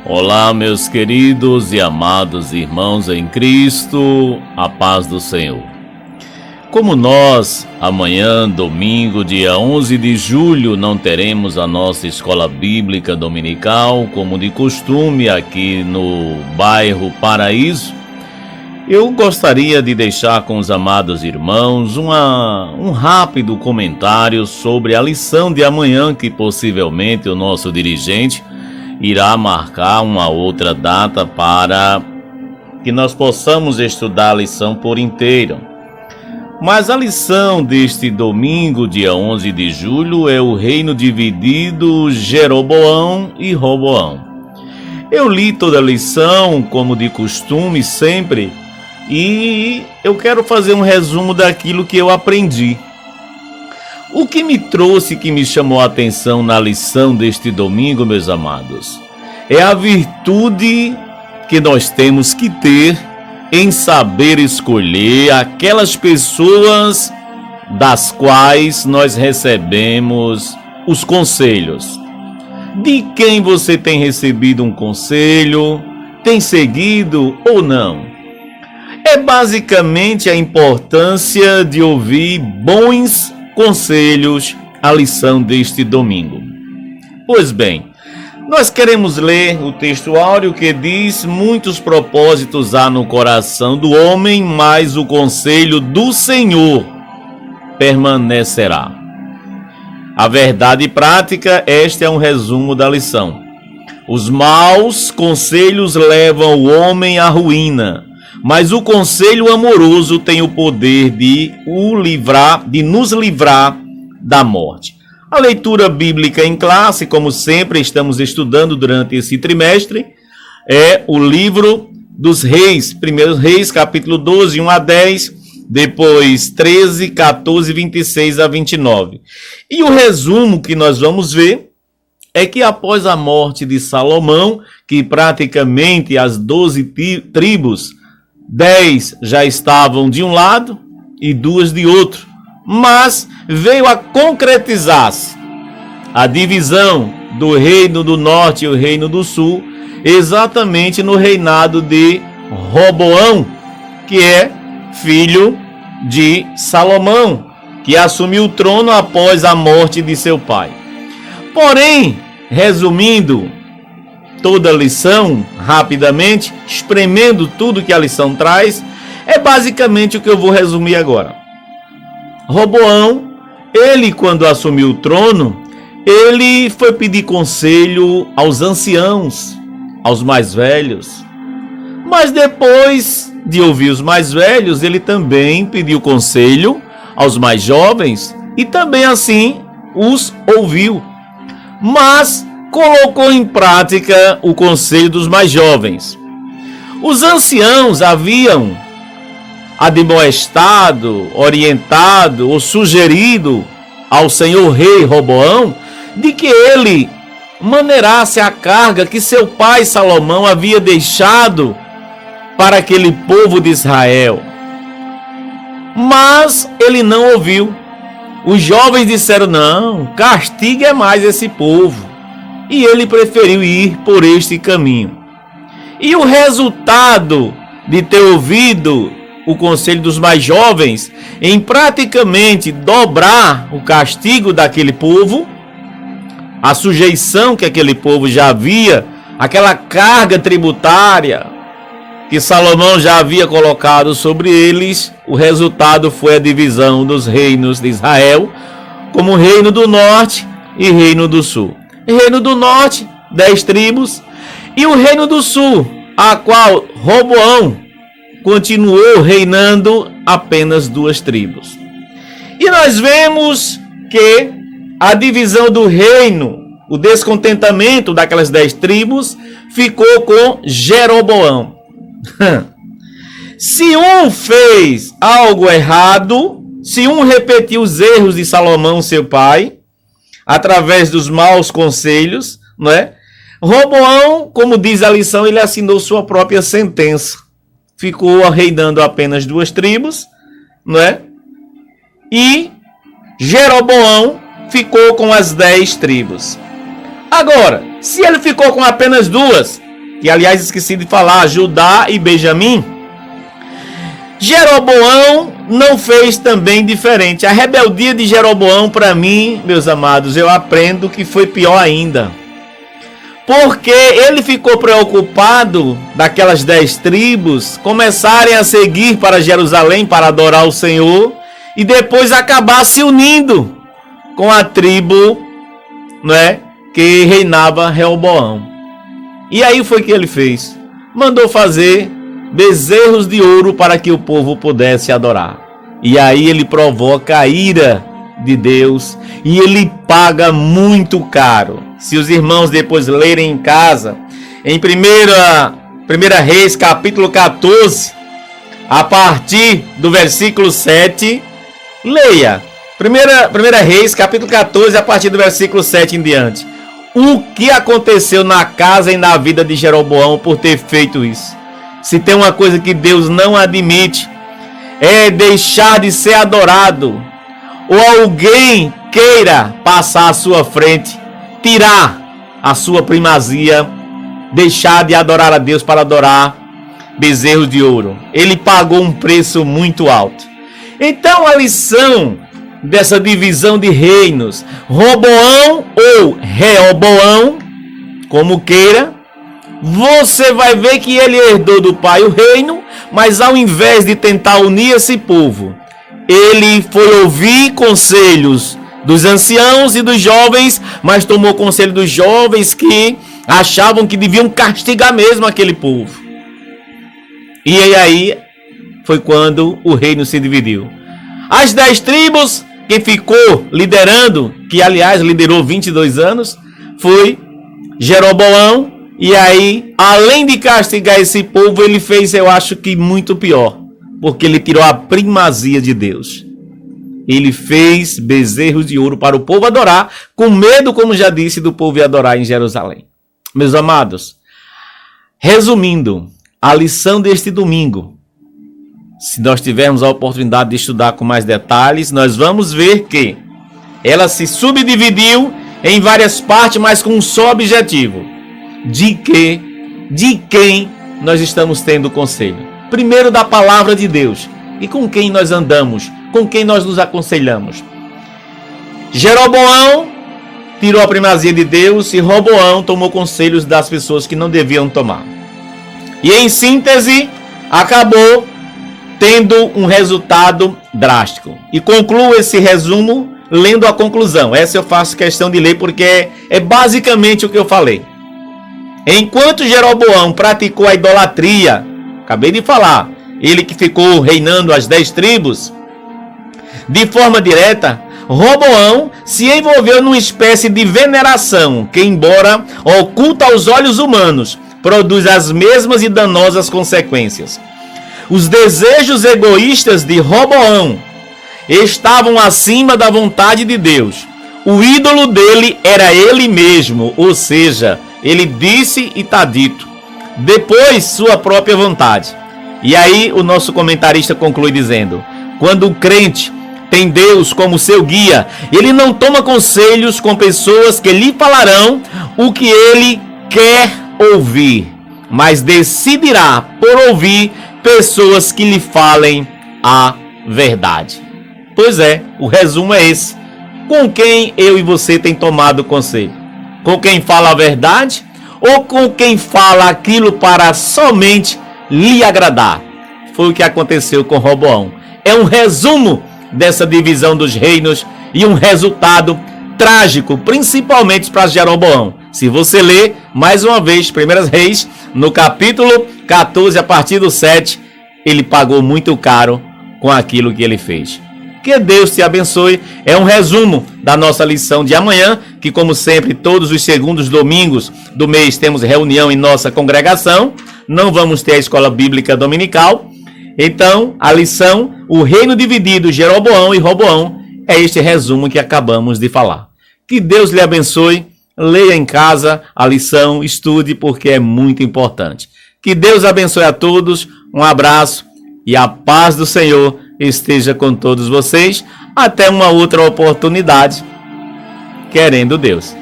Olá, meus queridos e amados irmãos em Cristo, a paz do Senhor. Como nós, amanhã, domingo, dia 11 de julho, não teremos a nossa escola bíblica dominical, como de costume, aqui no bairro Paraíso, eu gostaria de deixar com os amados irmãos um rápido comentário sobre a lição de amanhã, que possivelmente o nosso dirigente irá marcar uma outra data para que nós possamos estudar a lição por inteiro. Mas a lição deste domingo, dia 11 de julho, é o reino dividido, Jeroboão e Roboão. Eu li toda a lição, como de costume, sempre, e eu quero fazer um resumo daquilo que eu aprendi. O que me trouxe, que me chamou a atenção na lição deste domingo, meus amados, é a virtude que nós temos que ter em saber escolher aquelas pessoas das quais nós recebemos os conselhos. De quem você tem recebido um conselho, tem seguido ou não? É basicamente a importância de ouvir bons conselhos, a lição deste domingo. Pois bem, nós queremos ler o texto áureo que diz: muitos propósitos há no coração do homem, mas o conselho do Senhor permanecerá. A verdade prática, este é um resumo da lição. Os maus conselhos levam o homem à ruína, mas o conselho amoroso tem o poder de nos livrar da morte. A leitura bíblica em classe, como sempre estamos estudando durante esse trimestre, é o livro dos Reis, 1 Reis, capítulo 12, 1 a 10, depois 13, 14, 26 a 29. E o resumo que nós vamos ver é que após a morte de Salomão, que praticamente as 12 tribos, 10 já estavam de um lado e 2 de outro, mas veio a concretizar-se a divisão do reino do norte e o reino do sul, exatamente no reinado de Roboão, que é filho de Salomão, que assumiu o trono após a morte de seu pai. Porém, resumindo toda a lição, rapidamente, espremendo tudo que a lição traz, é basicamente o que eu vou resumir agora. Roboão, ele quando assumiu o trono, ele foi pedir conselho aos anciãos, aos mais velhos. Mas depois de ouvir os mais velhos, ele também pediu conselho aos mais jovens e também assim os ouviu. Mas colocou em prática o conselho dos mais jovens. Os anciãos haviam admoestado, orientado ou sugerido ao senhor rei Roboão de que ele maneirasse a carga que seu pai Salomão havia deixado para aquele povo de Israel. Mas ele não ouviu. Os jovens disseram: não, castigue mais esse povo. E ele preferiu ir por este caminho. E o resultado de ter ouvido o conselho dos mais jovens em praticamente dobrar o castigo daquele povo, a sujeição que aquele povo já havia, aquela carga tributária que Salomão já havia colocado sobre eles, o resultado foi a divisão dos reinos de Israel, como o reino do norte e reino do sul. Reino do norte, 10 tribos, e o reino do sul, a qual Roboão continuou reinando, apenas 2 tribos. E nós vemos que a divisão do reino, o descontentamento daquelas 10 tribos, ficou com Jeroboão. Se um fez algo errado, se um repetiu os erros de Salomão, seu pai, através dos maus conselhos, não é? Roboão, como diz a lição, ele assinou sua própria sentença. Ficou reinando apenas 2 tribos, não é? E Jeroboão ficou com as 10 tribos. Agora, se ele ficou com apenas 2, que aliás esqueci de falar, Judá e Benjamim, Jeroboão não fez também diferente. A rebeldia de Jeroboão, para mim, meus amados, eu aprendo que foi pior ainda. Porque ele ficou preocupado daquelas 10 tribos começarem a seguir para Jerusalém para adorar o Senhor e depois acabar se unindo com a tribo, né, que reinava Reoboão. E aí foi que ele fez. Mandou fazer bezerros de ouro para que o povo pudesse adorar. E aí ele provoca a ira de Deus e ele paga muito caro. Se os irmãos depois lerem em casa, em 1 Reis, capítulo 14, a partir do versículo 7, leia. 1 Reis, capítulo 14, a partir do versículo 7 em diante. O que aconteceu na casa e na vida de Jeroboão por ter feito isso? Se tem uma coisa que Deus não admite, é deixar de ser adorado, ou alguém queira passar à sua frente, tirar a sua primazia, deixar de adorar a Deus para adorar bezerros de ouro. Ele pagou um preço muito alto. Então a lição dessa divisão de reinos, Roboão ou Reoboão, como queira, você vai ver que ele herdou do pai o reino, mas ao invés de tentar unir esse povo, ele foi ouvir conselhos dos anciãos e dos jovens, mas tomou conselho dos jovens que achavam que deviam castigar mesmo aquele povo. E aí foi quando o reino se dividiu. As 10 tribos, quem ficou liderando, que aliás liderou 22 anos, foi Jeroboão. E aí, além de castigar esse povo, ele fez, eu acho que muito pior, porque ele tirou a primazia de Deus. Ele fez bezerros de ouro para o povo adorar, com medo, como já disse, do povo ir adorar em Jerusalém. Meus amados, resumindo, a lição deste domingo, se nós tivermos a oportunidade de estudar com mais detalhes, nós vamos ver que ela se subdividiu em várias partes, mas com um só objetivo. De quem nós estamos tendo conselho? Primeiro da palavra de Deus. E com quem nós andamos? Com quem nós nos aconselhamos? Jeroboão tirou a primazia de Deus e Roboão tomou conselhos das pessoas que não deviam tomar. E em síntese, acabou tendo um resultado drástico. E concluo esse resumo lendo a conclusão. Essa eu faço questão de ler porque é basicamente o que eu falei. Enquanto Jeroboão praticou a idolatria, acabei de falar, ele que ficou reinando as 10 tribos, de forma direta, Roboão se envolveu numa espécie de veneração que, embora oculta aos olhos humanos, produz as mesmas e danosas consequências. Os desejos egoístas de Roboão estavam acima da vontade de Deus. O ídolo dele era ele mesmo, ou seja, ele disse e está dito. Depois, sua própria vontade. E aí o nosso comentarista conclui dizendo: quando o crente tem Deus como seu guia, ele não toma conselhos com pessoas que lhe falarão o que ele quer ouvir, mas decidirá por ouvir pessoas que lhe falem a verdade. Pois é, o resumo é esse. Com quem eu e você tem tomado conselho? Com quem fala a verdade ou com quem fala aquilo para somente lhe agradar? Foi o que aconteceu com Roboão. É um resumo dessa divisão dos reinos e um resultado trágico, principalmente para Jeroboão. Se você ler, mais uma vez, 1 Reis, no capítulo 14, a partir do 7, ele pagou muito caro com aquilo que ele fez. Que Deus te abençoe. É um resumo da nossa lição de amanhã, que como sempre, todos os segundos domingos do mês temos reunião em nossa congregação. Não vamos ter a escola bíblica dominical. Então, a lição, o reino dividido, Jeroboão e Roboão, é este resumo que acabamos de falar. Que Deus lhe abençoe. Leia em casa a lição, estude, porque é muito importante. Que Deus abençoe a todos. Um abraço e a paz do Senhor esteja com todos vocês. Até uma outra oportunidade, querendo Deus.